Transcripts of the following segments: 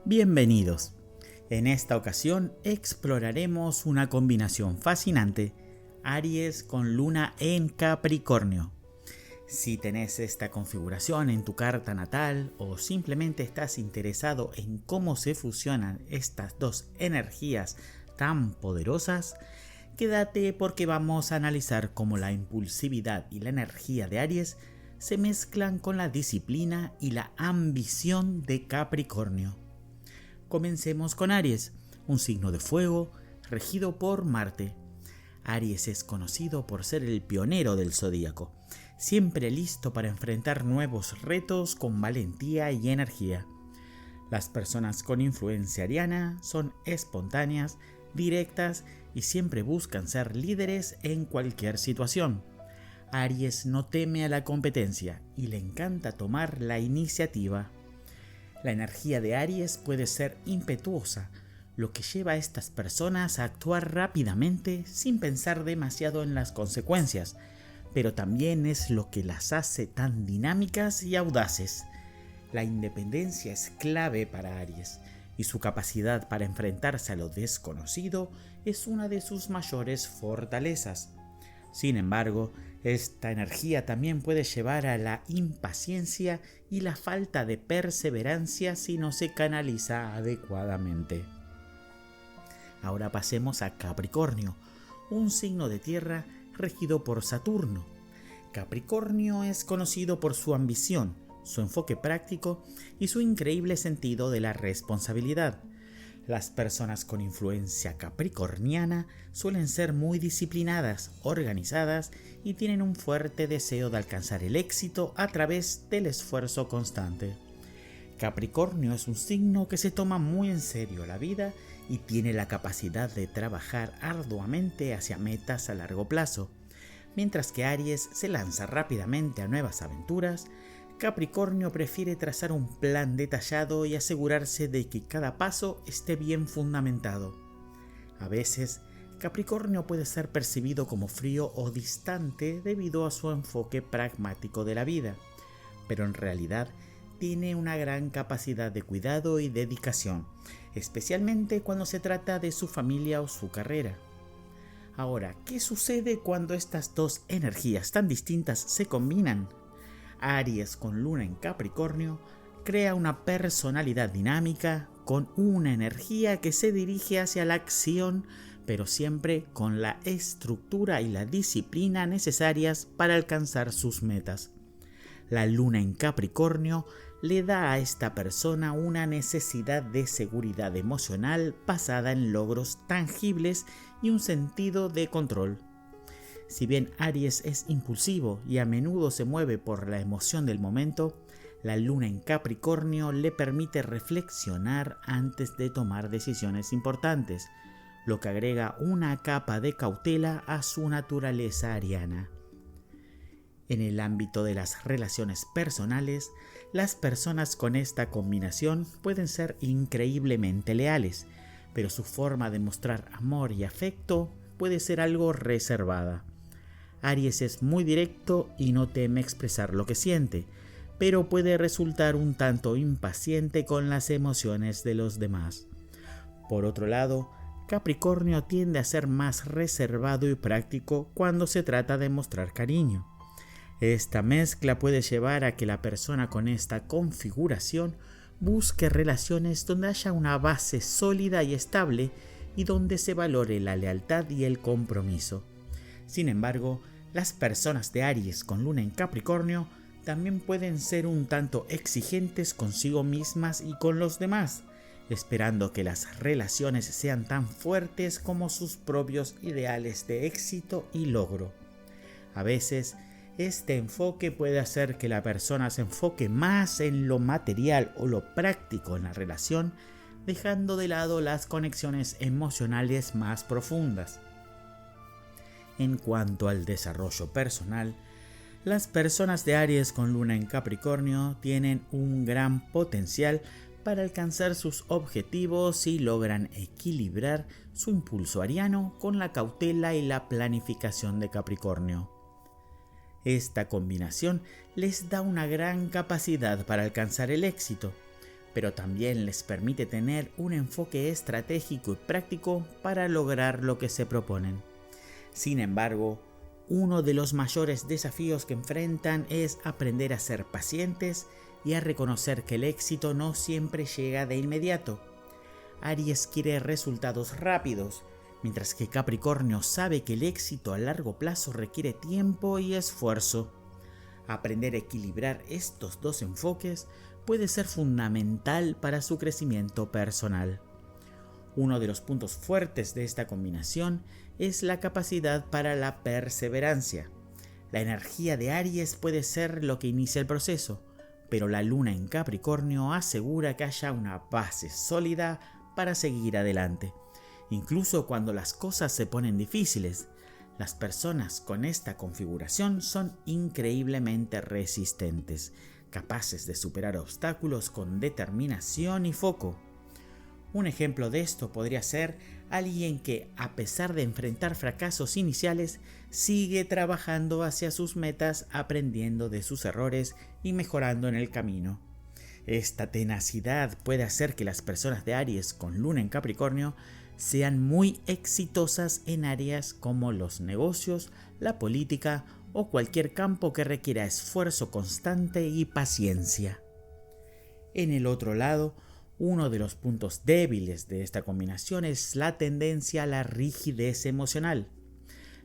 Bienvenidos. En esta ocasión exploraremos una combinación fascinante, Aries con Luna en Capricornio. Si tenés esta configuración en tu carta natal o simplemente estás interesado en cómo se fusionan estas dos energías tan poderosas, quédate porque vamos a analizar cómo la impulsividad y la energía de Aries se mezclan con la disciplina y la ambición de Capricornio. Comencemos con Aries, un signo de fuego regido por Marte. Aries es conocido por ser el pionero del zodíaco, siempre listo para enfrentar nuevos retos con valentía y energía. Las personas con influencia ariana son espontáneas, directas y siempre buscan ser líderes en cualquier situación. Aries no teme a la competencia y le encanta tomar la iniciativa. La energía de Aries puede ser impetuosa, lo que lleva a estas personas a actuar rápidamente sin pensar demasiado en las consecuencias, pero también es lo que las hace tan dinámicas y audaces. La independencia es clave para Aries, y su capacidad para enfrentarse a lo desconocido es una de sus mayores fortalezas. Sin embargo, esta energía también puede llevar a la impaciencia y la falta de perseverancia si no se canaliza adecuadamente. Ahora pasemos a Capricornio, un signo de tierra regido por Saturno. Capricornio es conocido por su ambición, su enfoque práctico y su increíble sentido de la responsabilidad. Las personas con influencia capricorniana suelen ser muy disciplinadas, organizadas y tienen un fuerte deseo de alcanzar el éxito a través del esfuerzo constante. Capricornio es un signo que se toma muy en serio la vida y tiene la capacidad de trabajar arduamente hacia metas a largo plazo. Mientras que Aries se lanza rápidamente a nuevas aventuras, Capricornio prefiere trazar un plan detallado y asegurarse de que cada paso esté bien fundamentado. A veces, Capricornio puede ser percibido como frío o distante debido a su enfoque pragmático de la vida, pero en realidad tiene una gran capacidad de cuidado y dedicación, especialmente cuando se trata de su familia o su carrera. Ahora, ¿qué sucede cuando estas dos energías tan distintas se combinan? Aries con Luna en Capricornio crea una personalidad dinámica con una energía que se dirige hacia la acción, pero siempre con la estructura y la disciplina necesarias para alcanzar sus metas. La Luna en Capricornio le da a esta persona una necesidad de seguridad emocional basada en logros tangibles y un sentido de control. Si bien Aries es impulsivo y a menudo se mueve por la emoción del momento, la Luna en Capricornio le permite reflexionar antes de tomar decisiones importantes, lo que agrega una capa de cautela a su naturaleza ariana. En el ámbito de las relaciones personales, las personas con esta combinación pueden ser increíblemente leales, pero su forma de mostrar amor y afecto puede ser algo reservada. Aries es muy directo y no teme expresar lo que siente, pero puede resultar un tanto impaciente con las emociones de los demás. Por otro lado, Capricornio tiende a ser más reservado y práctico cuando se trata de mostrar cariño. Esta mezcla puede llevar a que la persona con esta configuración busque relaciones donde haya una base sólida y estable y donde se valore la lealtad y el compromiso. Sin embargo, las personas de Aries con Luna en Capricornio también pueden ser un tanto exigentes consigo mismas y con los demás, esperando que las relaciones sean tan fuertes como sus propios ideales de éxito y logro. A veces, este enfoque puede hacer que la persona se enfoque más en lo material o lo práctico en la relación, dejando de lado las conexiones emocionales más profundas. En cuanto al desarrollo personal, las personas de Aries con Luna en Capricornio tienen un gran potencial para alcanzar sus objetivos si logran equilibrar su impulso ariano con la cautela y la planificación de Capricornio. Esta combinación les da una gran capacidad para alcanzar el éxito, pero también les permite tener un enfoque estratégico y práctico para lograr lo que se proponen. Sin embargo, uno de los mayores desafíos que enfrentan es aprender a ser pacientes y a reconocer que el éxito no siempre llega de inmediato. Aries quiere resultados rápidos, mientras que Capricornio sabe que el éxito a largo plazo requiere tiempo y esfuerzo. Aprender a equilibrar estos dos enfoques puede ser fundamental para su crecimiento personal. Uno de los puntos fuertes de esta combinación es la capacidad para la perseverancia. La energía de Aries puede ser lo que inicia el proceso, pero la luna en Capricornio asegura que haya una base sólida para seguir adelante. Incluso cuando las cosas se ponen difíciles, las personas con esta configuración son increíblemente resistentes, capaces de superar obstáculos con determinación y foco. Un ejemplo de esto podría ser alguien que, a pesar de enfrentar fracasos iniciales, sigue trabajando hacia sus metas, aprendiendo de sus errores y mejorando en el camino. Esta tenacidad puede hacer que las personas de Aries con luna en Capricornio sean muy exitosas en áreas como los negocios, la política o cualquier campo que requiera esfuerzo constante y paciencia. En el otro lado, uno de los puntos débiles de esta combinación es la tendencia a la rigidez emocional.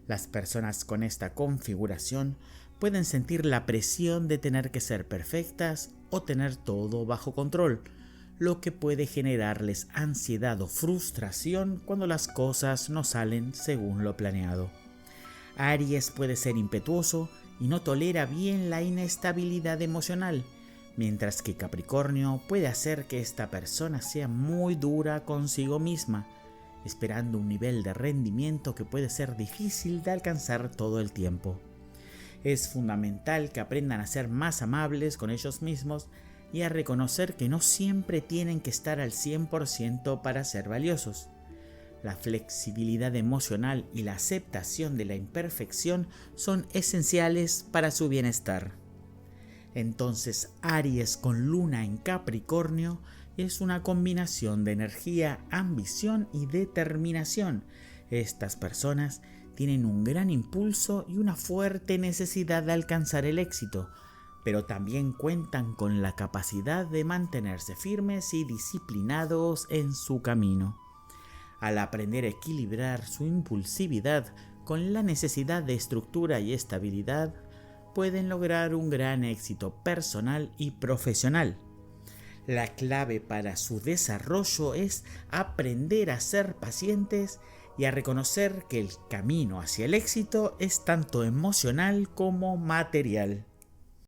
Las personas con esta configuración pueden sentir la presión de tener que ser perfectas o tener todo bajo control, lo que puede generarles ansiedad o frustración cuando las cosas no salen según lo planeado. Aries puede ser impetuoso y no tolera bien la inestabilidad emocional, mientras que Capricornio puede hacer que esta persona sea muy dura consigo misma, esperando un nivel de rendimiento que puede ser difícil de alcanzar todo el tiempo. Es fundamental que aprendan a ser más amables con ellos mismos y a reconocer que no siempre tienen que estar al 100% para ser valiosos. La flexibilidad emocional y la aceptación de la imperfección son esenciales para su bienestar. Entonces, Aries con luna en Capricornio es una combinación de energía, ambición y determinación. Estas personas tienen un gran impulso y una fuerte necesidad de alcanzar el éxito, pero también cuentan con la capacidad de mantenerse firmes y disciplinados en su camino. Al aprender a equilibrar su impulsividad con la necesidad de estructura y estabilidad, pueden lograr un gran éxito personal y profesional. La clave para su desarrollo es aprender a ser pacientes y a reconocer que el camino hacia el éxito es tanto emocional como material.